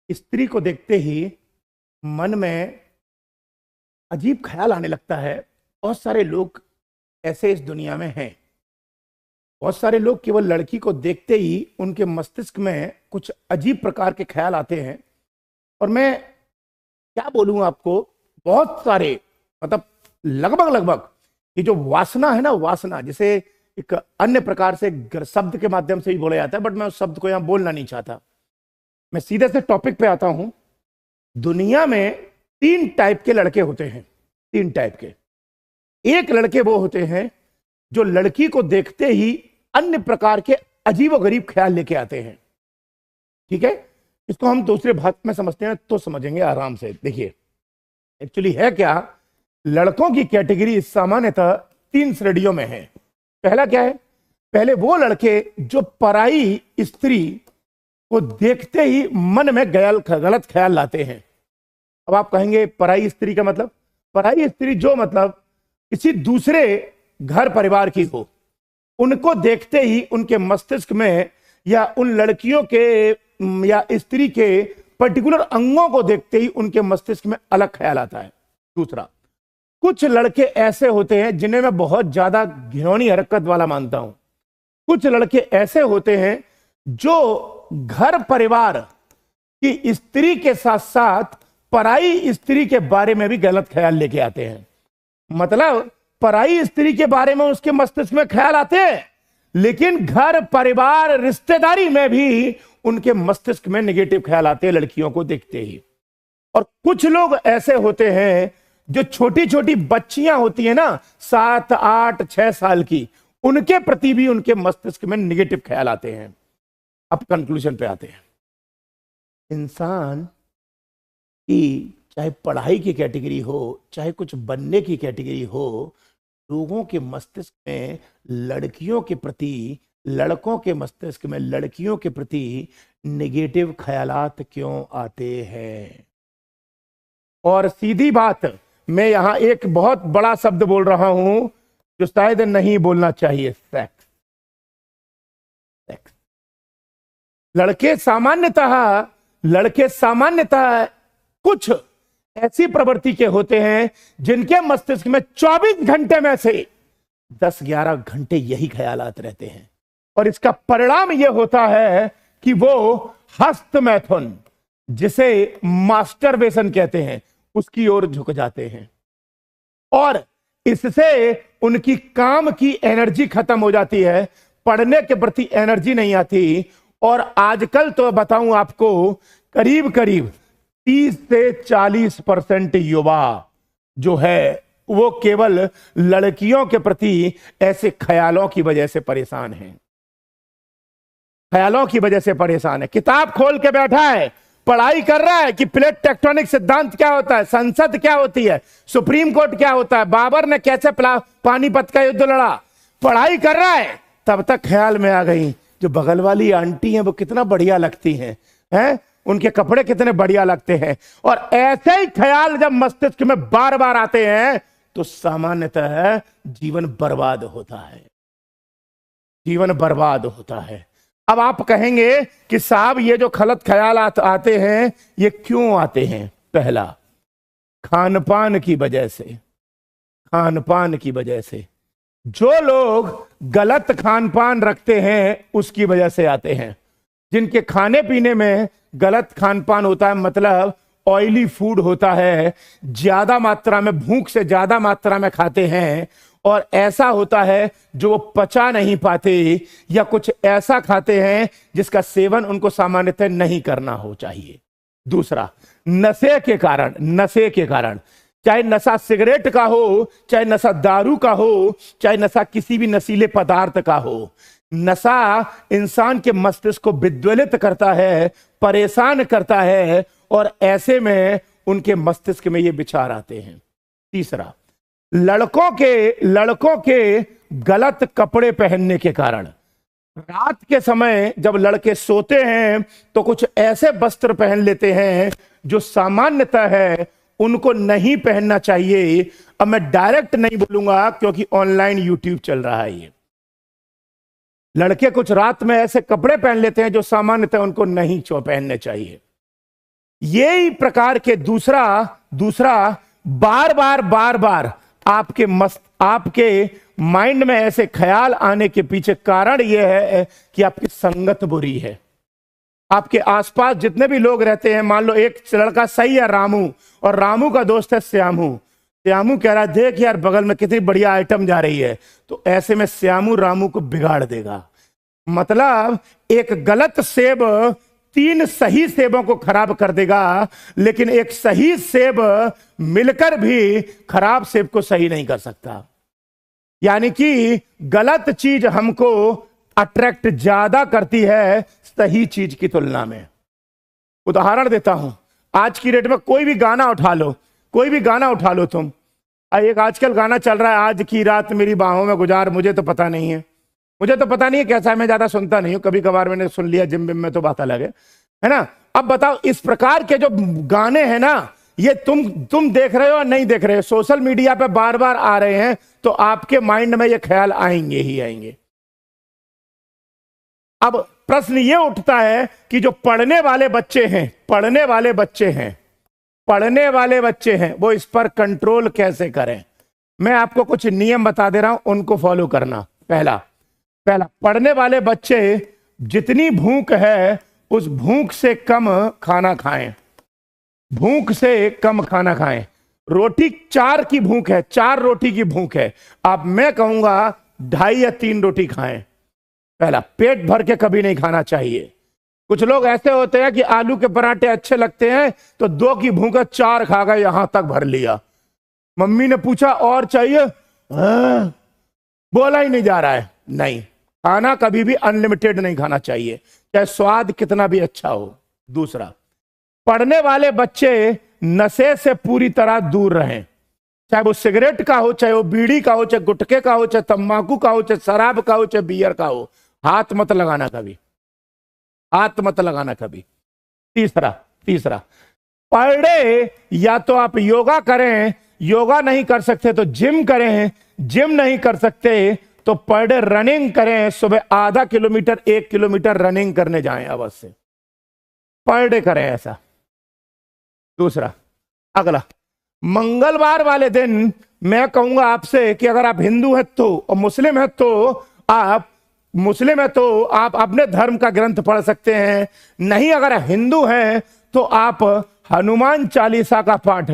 स्त्री को देखते ही मन में अजीब ख्याल आने लगता है। बहुत सारे लोग ऐसे इस दुनिया में हैं। बहुत सारे लोग केवल लड़की को देखते ही उनके मस्तिष्क में कुछ अजीब प्रकार के ख्याल आते हैं। और मैं क्या बोलूं आपको, बहुत सारे, मतलब लगभग लगभग ये जो वासना है ना, वासना जिसे एक अन्य प्रकार से शब्द के माध्यम से ही बोला जाता है, बट मैं उस शब्द को यहां बोलना नहीं चाहता। मैं सीधे से टॉपिक पे आता हूं। दुनिया में तीन टाइप के लड़के होते हैं, तीन टाइप के। एक लड़के वो होते हैं जो लड़की को देखते ही अन्य प्रकार के अजीबोगरीब ख्याल लेके आते हैं। ठीक है, इसको हम दूसरे भाग में समझते हैं तो समझेंगे आराम से। देखिए एक्चुअली है क्या, लड़कों की कैटेगरी सामान्यतः तीन श्रेणियों में है। पहला क्या है, पहले वो लड़के जो पराई स्त्री को देखते ही मन में गलत ख्याल लाते हैं। अब आप कहेंगे पराई स्त्री का मतलब, पराई स्त्री जो मतलब किसी दूसरे घर परिवार की हो, उनको देखते ही उनके मस्तिष्क में या उन लड़कियों के या स्त्री के पर्टिकुलर अंगों को देखते ही उनके मस्तिष्क में अलग ख्याल आता है। दूसरा, कुछ लड़के ऐसे होते हैं जिन्हें मैं बहुत ज्यादा घिनौनी हरकत वाला मानता हूं। कुछ लड़के ऐसे होते हैं जो घर परिवार की स्त्री के साथ साथ पराई स्त्री के बारे में भी गलत ख्याल लेके आते हैं। मतलब पराई स्त्री के बारे में उसके मस्तिष्क में ख्याल आते हैं, लेकिन घर परिवार रिश्तेदारी में भी उनके मस्तिष्क में नेगेटिव ख्याल आते हैं लड़कियों को देखते ही। और कुछ लोग ऐसे होते हैं जो छोटी छोटी बच्चियां होती है ना, 7, 8, 6 साल की, उनके प्रति भी उनके मस्तिष्क में नेगेटिव ख्याल आते हैं। अब कंक्लूजन पे आते हैं। इंसान की चाहे पढ़ाई की कैटेगरी हो, चाहे कुछ बनने की कैटेगरी हो, लोगों के मस्तिष्क में लड़कियों के प्रति, लड़कों के मस्तिष्क में लड़कियों के प्रति नेगेटिव ख्यालात क्यों आते हैं? और सीधी बात, मैं यहां एक बहुत बड़ा शब्द बोल रहा हूं जो शायद नहीं बोलना चाहिए, सेक्स। सेक्स। लड़के सामान्यतः कुछ ऐसी प्रवृत्ति के होते हैं जिनके मस्तिष्क में 24 घंटे में से 10-11 घंटे यही ख्यालात रहते हैं। और इसका परिणाम यह होता है कि वो हस्त मैथुन, जिसे मास्टरबेशन कहते हैं, उसकी ओर झुक जाते हैं। और इससे उनकी काम की एनर्जी खत्म हो जाती है, पढ़ने के प्रति एनर्जी नहीं आती। और आजकल तो बताऊं आपको, करीब करीब 30 से 40% युवा जो है वो केवल लड़कियों के प्रति ऐसे ख्यालों की वजह से परेशान हैं। ख्यालों की वजह से परेशान है। किताब खोल के बैठा है, पढ़ाई कर रहा है कि प्लेट टेक्टोनिक सिद्धांत क्या होता है, संसद क्या होती है, सुप्रीम कोर्ट क्या होता है, बाबर ने कैसे पानीपत का युद्ध लड़ा, पढ़ाई कर रहा है। तब तक ख्याल में आ गई जो बगल वाली आंटी हैं वो कितना बढ़िया लगती हैं, उनके कपड़े कितने बढ़िया लगते हैं। और ऐसे ही ख्याल जब मस्तिष्क में बार बार आते हैं तो सामान्यतः जीवन बर्बाद होता है, जीवन बर्बाद होता है। अब आप कहेंगे कि साहब ये जो गलत ख्याल आते हैं ये क्यों आते हैं? पहला, खान पान की वजह से। खान पान की वजह से, जो लोग गलत खान पान रखते हैं उसकी वजह से आते हैं। जिनके खाने पीने में गलत खान पान होता है, मतलब ऑयली फूड होता है, ज्यादा मात्रा में, भूख से ज्यादा मात्रा में खाते हैं, और ऐसा होता है जो वो पचा नहीं पाते, या कुछ ऐसा खाते हैं जिसका सेवन उनको सामान्यतः नहीं करना हो चाहिए। दूसरा, नशे के कारण, चाहे नशा सिगरेट का हो, चाहे नशा दारू का हो, चाहे नशा किसी भी नशीले पदार्थ का हो, नशा इंसान के मस्तिष्क को विद्वेलित करता है, परेशान करता है, और ऐसे में उनके मस्तिष्क में ये विचार आते हैं। तीसरा, लड़कों के गलत कपड़े पहनने के कारण। रात के समय जब लड़के सोते हैं तो कुछ ऐसे वस्त्र पहन लेते हैं जो सामान्यतः है उनको नहीं पहनना चाहिए। अब मैं डायरेक्ट नहीं बोलूंगा क्योंकि ऑनलाइन यूट्यूब चल रहा है। ये लड़के कुछ रात में ऐसे कपड़े पहन लेते हैं जो सामान्यतः उनको नहीं पहनने चाहिए। यही प्रकार के दूसरा बार बार आपके माइंड में ऐसे ख्याल आने के पीछे कारण यह है कि आपकी संगत बुरी है। आपके आसपास जितने भी लोग रहते हैं, मान लो एक लड़का सही है रामू, और रामू का दोस्त है श्यामू। श्यामू कह रहा है देख यार बगल में कितनी बढ़िया आइटम जा रही है, तो ऐसे में श्यामू रामू को बिगाड़ देगा। मतलब एक गलत सेब 3 सही सेबों को खराब कर देगा, लेकिन एक सही सेब मिलकर भी खराब सेब को सही नहीं कर सकता। यानी कि गलत चीज हमको अट्रैक्ट ज्यादा करती है सही चीज की तुलना में। उदाहरण देता हूं, आज की डेट में कोई भी गाना उठा लो तुम। एक आजकल गाना चल रहा है, आज की रात मेरी बाहों में गुजार, मुझे तो पता नहीं है कैसा है, मैं ज्यादा सुनता नहीं हूं, कभी कभार मैंने सुन लिया जिम बिम में, तो बात अलग है ना। अब बताओ, इस प्रकार के जो गाने हैं ना, ये तुम देख रहे हो और नहीं देख रहे हो, सोशल मीडिया पे बार बार आ रहे हैं, तो आपके माइंड में ये ख्याल आएंगे ही आएंगे। अब प्रश्न ये उठता है कि जो पढ़ने वाले बच्चे हैं वो इस पर कंट्रोल कैसे करें। मैं आपको कुछ नियम बता दे रहा हूं, उनको फॉलो करना। पहला, पढ़ने वाले बच्चे जितनी भूख है उस भूख से कम खाना खाएं। रोटी 4 की भूख है, 4 रोटी की भूख है, अब मैं कहूंगा 2.5 या 3 रोटी खाएं। पहला, पेट भर के कभी नहीं खाना चाहिए। कुछ लोग ऐसे होते हैं कि आलू के पराठे अच्छे लगते हैं तो 2 की भूख है, 4 खा गए, यहां तक भर लिया। मम्मी ने पूछा और चाहिए, बोला ही नहीं जा रहा है। नहीं, खाना कभी भी अनलिमिटेड नहीं खाना चाहिए, चाहे स्वाद कितना भी अच्छा हो। दूसरा, पढ़ने वाले बच्चे नशे से पूरी तरह दूर रहें, चाहे वो सिगरेट का हो, चाहे वो बीड़ी का हो, चाहे गुटखे का हो, चाहे तंबाकू का हो, चाहे शराब का हो, चाहे बियर का हो। हाथ मत लगाना कभी। तीसरा, पर डे या तो आप योगा करें, योगा नहीं कर सकते तो जिम करें, जिम नहीं कर सकते तो पर डे रनिंग करें। सुबह आधा किलोमीटर 1 किलोमीटर रनिंग करने जाएं, अवश्य पर डे करें ऐसा। दूसरा, अगला, मंगलवार वाले दिन मैं कहूंगा आपसे कि अगर आप हिंदू हैं तो, और मुस्लिम हैं तो आप अपने धर्म का ग्रंथ पढ़ सकते हैं। नहीं, अगर हिंदू हैं तो आप हनुमान चालीसा का पाठ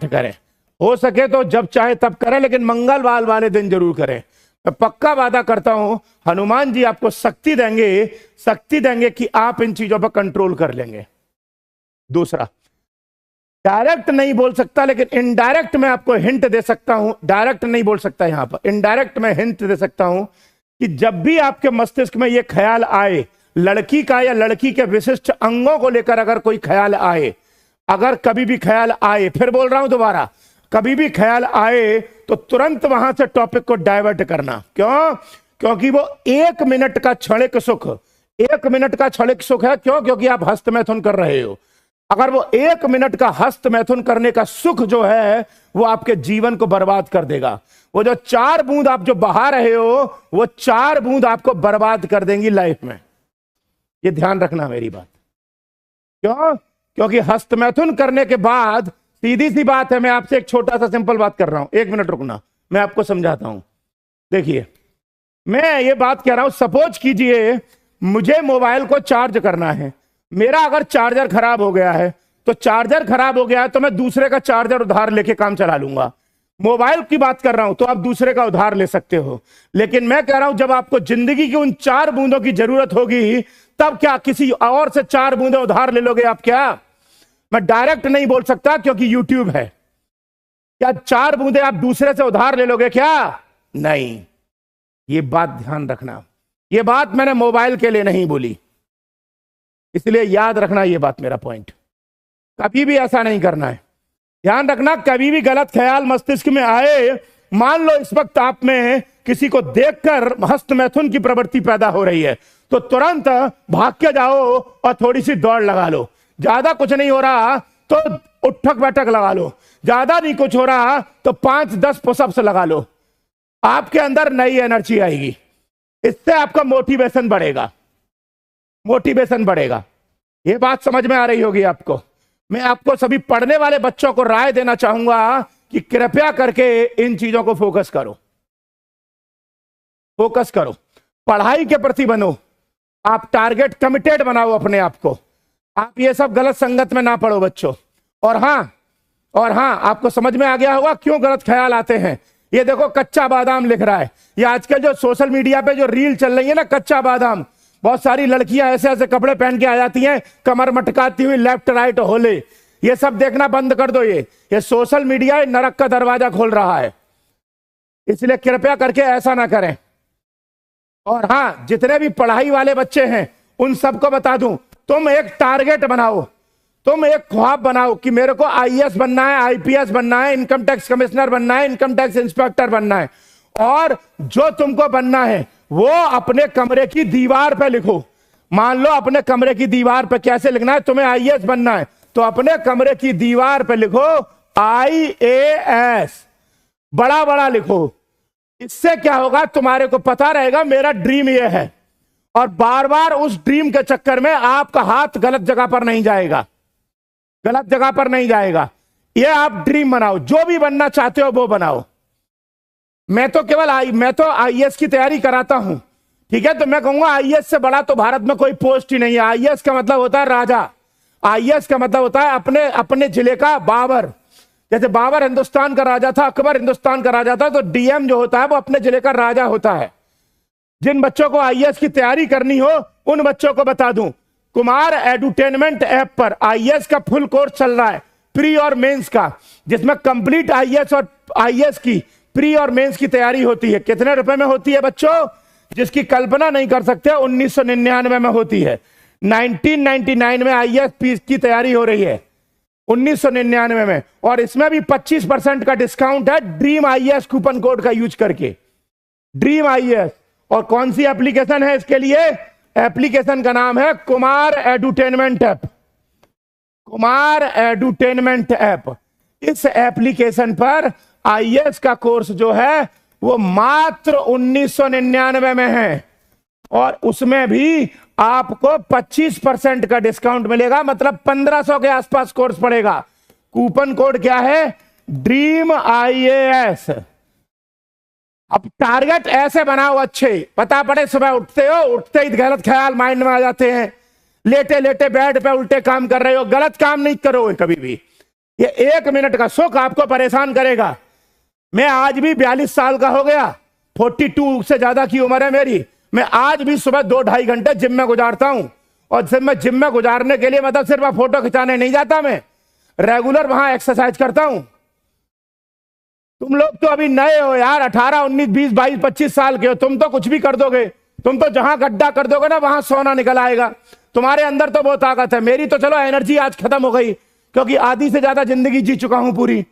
करें। हो सके तो जब चाहे तब करें, लेकिन मंगलवार वाले दिन जरूर करें। मैं पक्का वादा करता हूं हनुमान जी आपको शक्ति देंगे कि आप इन चीजों पर कंट्रोल कर लेंगे। दूसरा, डायरेक्ट नहीं बोल सकता, लेकिन इनडायरेक्ट मैं आपको हिंट दे सकता हूं। डायरेक्ट नहीं बोल सकता यहां पर, इनडायरेक्ट मैं हिंट दे सकता हूं कि जब भी आपके मस्तिष्क में यह ख्याल आए, लड़की का या लड़की के विशिष्ट अंगों को लेकर अगर कोई ख्याल आए, अगर कभी भी ख्याल आए, फिर बोल रहा हूं दोबारा, कभी भी ख्याल आए तो तुरंत वहां से टॉपिक को डाइवर्ट करना। क्यों? क्योंकि वो 1 मिनट का क्षणिक सुख है। क्यों? क्योंकि आप हस्तमैथुन कर रहे हो। अगर वो 1 मिनट का हस्तमैथुन करने का सुख जो है वो आपके जीवन को बर्बाद कर देगा। वो जो 4 बूंद आप जो बहा रहे हो, वो 4 बूंद आपको बर्बाद कर देंगी लाइफ में। ये ध्यान रखना मेरी बात। क्यों? क्योंकि हस्तमैथुन करने के बाद, सीधी सी बात है, मैं आपसे एक छोटा सा सिंपल बात कर रहा हूं, 1 मिनट रुकना, मैं आपको समझाता हूं। देखिए, मैं ये बात कह रहा हूं, सपोज कीजिए मुझे मोबाइल को चार्ज करना है। मेरा अगर चार्जर खराब हो गया है तो मैं दूसरे का चार्जर उधार लेके काम चला लूंगा। मोबाइल की बात कर रहा हूं तो आप दूसरे का उधार ले सकते हो, लेकिन मैं कह रहा हूं जब आपको जिंदगी की उन 4 बूंदों की जरूरत होगी, तब क्या किसी और से 4 बूंदे उधार ले लोगे आप? क्या मैं डायरेक्ट नहीं बोल सकता क्योंकि यूट्यूब है। क्या 4 बूंदे आप दूसरे से उधार ले लोगे क्या? नहीं। ये बात ध्यान रखना, ये बात मैंने मोबाइल के लिए नहीं बोली, इसलिए याद रखना ये बात, मेरा पॉइंट। कभी भी ऐसा नहीं करना है, ध्यान रखना। कभी भी गलत ख्याल मस्तिष्क में आए, मान लो इस वक्त आप में किसी को देखकर हस्तमैथुन की प्रवृत्ति पैदा हो रही है, तो तुरंत भाग के जाओ और थोड़ी सी दौड़ लगा लो। ज्यादा कुछ नहीं हो रहा तो उठक बैठक लगा लो, ज्यादा नहीं कुछ हो रहा तो 5-10 पुशअप्स लगा लो। आपके अंदर नई एनर्जी आएगी, इससे आपका मोटिवेशन बढ़ेगा। ये बात समझ में आ रही होगी आपको। मैं आपको सभी पढ़ने वाले बच्चों को राय देना चाहूंगा कि कृपया करके इन चीजों को फोकस करो, फोकस करो, पढ़ाई के प्रति बनो, आप टारगेट कमिटेड बनाओ अपने आप को। आप ये सब गलत संगत में ना पड़ो बच्चों। और हाँ, आपको समझ में आ गया होगा क्यों गलत ख्याल आते हैं। ये देखो कच्चा बादाम लिख रहा है। ये आजकल जो सोशल मीडिया पे जो रील चल रही है ना, कच्चा बादाम, बहुत सारी लड़कियां ऐसे ऐसे कपड़े पहन के आ जाती हैं, कमर मटकाती हुई, लेफ्ट राइट होले। ये सब देखना बंद कर दो। ये सोशल मीडिया नरक का दरवाजा खोल रहा है, इसलिए कृपया करके ऐसा ना करें। और हाँ, जितने भी पढ़ाई वाले बच्चे हैं उन सबको बता दूं, तुम एक टारगेट बनाओ, तुम एक ख्वाब बनाओ कि मेरे को आईएएस बनना है, आईपीएस बनना है, इनकम टैक्स कमिश्नर बनना है, इनकम टैक्स इंस्पेक्टर बनना है। और जो तुमको बनना है वो अपने कमरे की दीवार पे लिखो। मान लो अपने कमरे की दीवार पे कैसे लिखना है, तुम्हें आईएएस बनना है तो अपने कमरे की दीवार पे लिखो आईएएस, बड़ा बड़ा लिखो। इससे क्या होगा, तुम्हारे को पता रहेगा मेरा ड्रीम ये है, और बार बार उस ड्रीम के चक्कर में आपका हाथ गलत जगह पर नहीं जाएगा, गलत जगह पर नहीं जाएगा। ये आप ड्रीम बनाओ, जो भी बनना चाहते हो वो बनाओ। मैं तो आईएएस की तैयारी कराता हूं, ठीक है, तो मैं कहूंगा आईएएस से बड़ा तो भारत में कोई पोस्ट ही नहीं है। आईएएस का मतलब होता है राजा, आईएएस का मतलब होता है अपने जिले का बाबर। जैसे बाबर हिंदुस्तान का राजा था, अकबर हिंदुस्तान का राजा था, तो डीएम जो होता है वो अपने जिले का राजा होता है। जिन बच्चों को आईएएस की तैयारी करनी हो उन बच्चों को बता दूं, कुमार एडुटेनमेंट ऐप पर आईएएस का फुल कोर्स चल रहा है, प्री और मेंस का, जिसमें कंप्लीट आईएएस और आईएएस की प्री और मेंस की तैयारी होती है। कितने रुपए में होती है बच्चों, जिसकी कल्पना नहीं कर सकते। 1999 में होती है, 1999 में आईएएस की तैयारी हो रही है, 1999 में। और इसमें भी 25% का डिस्काउंट है ड्रीम आईएएस कूपन कोड का यूज करके, ड्रीम आईएएस। और कौन सी एप्लीकेशन है इसके लिए, एप्लीकेशन का नाम है Kumar edutainment app, Kumar edutainment app. इस एप्लीकेशन पर आईएएस का कोर्स जो है वो मात्र 1999 में है, और उसमें भी आपको 25% का डिस्काउंट मिलेगा, मतलब 1500 के आसपास कोर्स पड़ेगा। कूपन कोड क्या है, ड्रीम आईएएस। अब टारगेट ऐसे बनाओ अच्छे, पता पड़े सुबह उठते हो, उठते ही गलत ख्याल माइंड में आ जाते हैं, लेटे लेटे बेड पे उल्टे काम कर रहे हो। गलत काम नहीं करो कभी भी, ये 1 मिनट का सुख आपको परेशान करेगा। मैं आज भी 42 साल का हो गया, 42 से ज्यादा की उम्र है मेरी। मैं आज भी सुबह 2-2.5 घंटे जिम में गुजारता हूं, और सिर्फ मैं जिम में गुजारने के लिए मतलब सिर्फ फोटो खिंचाने नहीं जाता, मैं रेगुलर वहां एक्सरसाइज करता हूं। तुम लोग तो अभी नए हो यार, 18, 19, 20, 22, 25 साल के हो, तुम तो कुछ भी कर दोगे। तुम तो जहां गड्ढा कर दोगे ना वहां सोना निकल आएगा। तुम्हारे अंदर तो बहुत ताकत है, मेरी तो चलो एनर्जी आज खत्म हो गई, क्योंकि आधी से ज्यादा जिंदगी जी चुका हूं पूरी।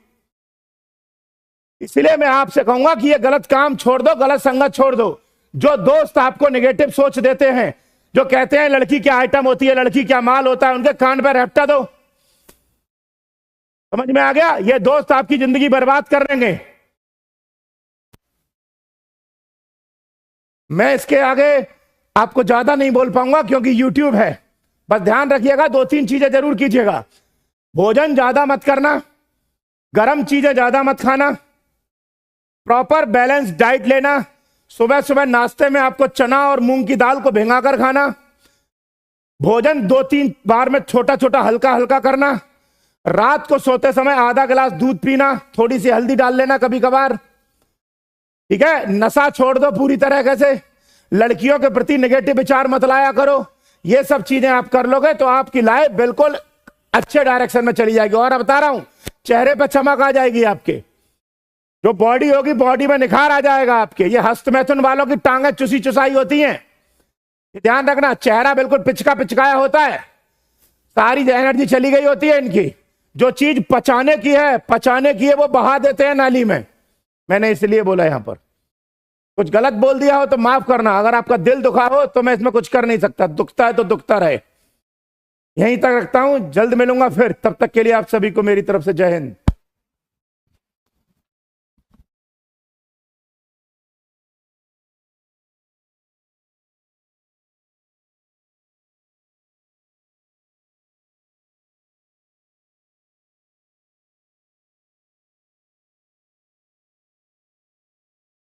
इसलिए मैं आपसे कहूंगा कि ये गलत काम छोड़ दो, गलत संगत छोड़ दो। जो दोस्त आपको नेगेटिव सोच देते हैं, जो कहते हैं लड़की क्या आइटम होती है, लड़की क्या माल होता है, उनके कान पर रपटा दो। समझ में आ गया, ये दोस्त आपकी जिंदगी बर्बाद कर देंगे। मैं इसके आगे आपको ज्यादा नहीं बोल पाऊंगा क्योंकि YouTube है। बस ध्यान रखिएगा, 2-3 चीजें जरूर कीजिएगा। भोजन ज्यादा मत करना, गर्म चीजें ज्यादा मत खाना, प्रॉपर बैलेंस डाइट लेना। सुबह सुबह नाश्ते में आपको चना और मूंग की दाल को भिंगाकर खाना। भोजन 2-3 बार में छोटा छोटा हल्का हल्का करना। रात को सोते समय आधा गिलास दूध पीना, थोड़ी सी हल्दी डाल लेना कभी कभार, ठीक है। नशा छोड़ दो पूरी तरह से। लड़कियों के प्रति नेगेटिव विचार मत लाया करो। ये सब चीजें आप कर लोगे तो आपकी लाइफ बिल्कुल अच्छे डायरेक्शन में चली जाएगी। और बता रहा हूं, चेहरे पर चमक आ जाएगी आपके, जो बॉडी होगी बॉडी में निखार आ जाएगा आपके। ये हस्त मैथुन वालों की टांगें चुसी चुसाई होती हैं, ध्यान रखना। चेहरा बिल्कुल पिचका पिचकाया होता है, सारी एनर्जी चली गई होती है इनकी। जो चीज पचाने की है वो बहा देते हैं नाली में। मैंने इसलिए बोला, यहां पर कुछ गलत बोल दिया हो तो माफ करना। अगर आपका दिल दुखा हो तो मैं इसमें कुछ कर नहीं सकता, दुखता है तो दुखता रहे। यहीं तक रखता हूं, जल्द मिलूंगा फिर। तब तक के लिए आप सभी को मेरी तरफ से जय हिंद।